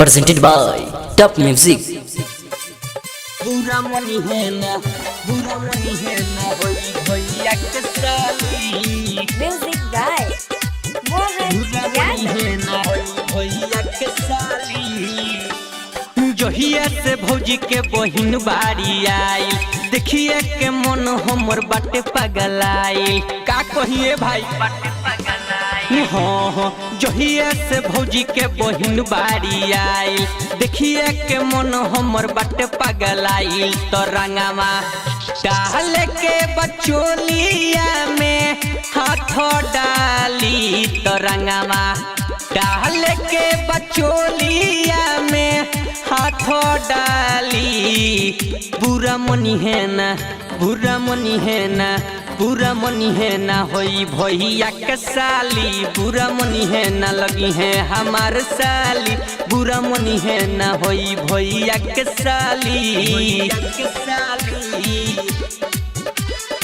presented by Top Music। बुरा मनी है ना भैया के साली। म्यूजिक गाय मोहन बुरा मनी यादव। है ना भैया के साली। जहिया से भौजी के बहिन बारी आई, देखिए के मन हमर बाटे पगलाई। का कहिए भाई बाटे पगलाई। हाँ जहिया से भौजी के बहिन बारी आई, देखिए के मन हमर बाटे पगलाई। तो रंगमा डाल के बचोलिया में हाथ डाली, तो रंगमा डाल के बचोलिया में हाथ डाली। बुरा मनी है ना बुरा मनी है ना बुरा मनी है ना होई भैया के साली। बुरा मनी है ना लगी है हमार साली। बुरा मनी है ना होई भैया के साली।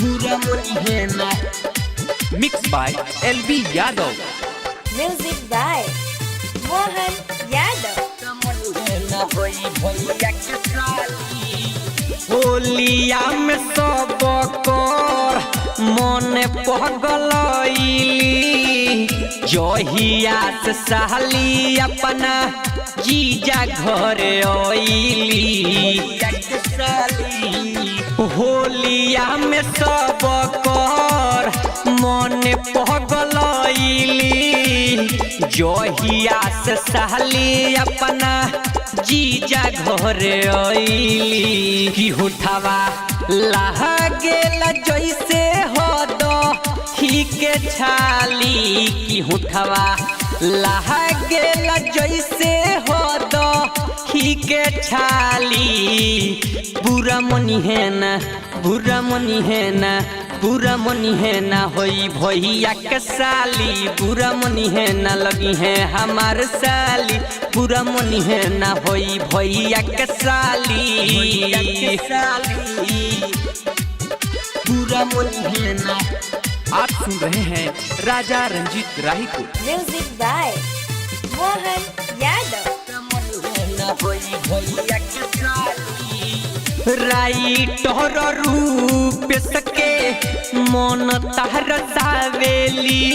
बुरा मनी है ना। Mix by LB Yadav. Music गाय मोहन यादव। होलिया में सब कर मन पगलैली, जहिया से साली अपना जीजा घर आइली। होलिया में सब कर मन पगलैली, जहिया से साली अपना जीजा घर आइली। की उठावा लागेल जैसे हो दो ही के छाली। की उठावा लागेल जैसे हो दो ही के छाली। बुरा मनी है ना बुरा मनी है ना बुरा मनी है ना होई भैया के साली। बुरा मनी है ना लगी है हमार साली। बुरा मनी है ना होई भैया के साली। बुरा मनी है ना। आप सुन रहे हैं राजा रंजीत राही को। म्यूजिक गाय मोहन यादव। राइटर रूप सके मन तहर सावेली,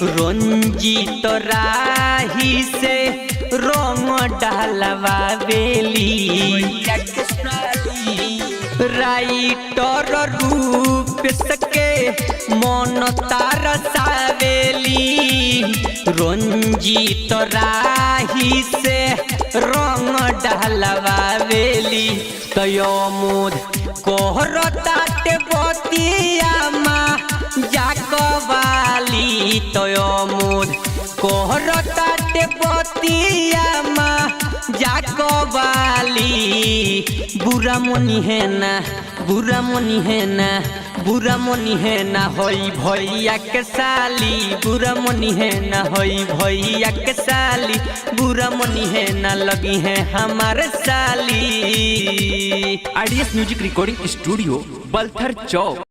रंजीत राही से रंग डालवावेली। राइटर रूप सके मन तार सावेली, रंजीत राही से रंग डालवावेली। तयो मुद कोहरताटे बतिया माँ जाकवाली। तयो मुद कोहरताटे बतिया माँ जाकवाली। बुरा मनी है ना बुरा मनी है ना बुरा मनी है ना होई भैया के साली। बुरा मनी है ना होई भैया के साली। बुरा मनी है ना लगी है हमार साली। IDS music recording studio Balthar चौक।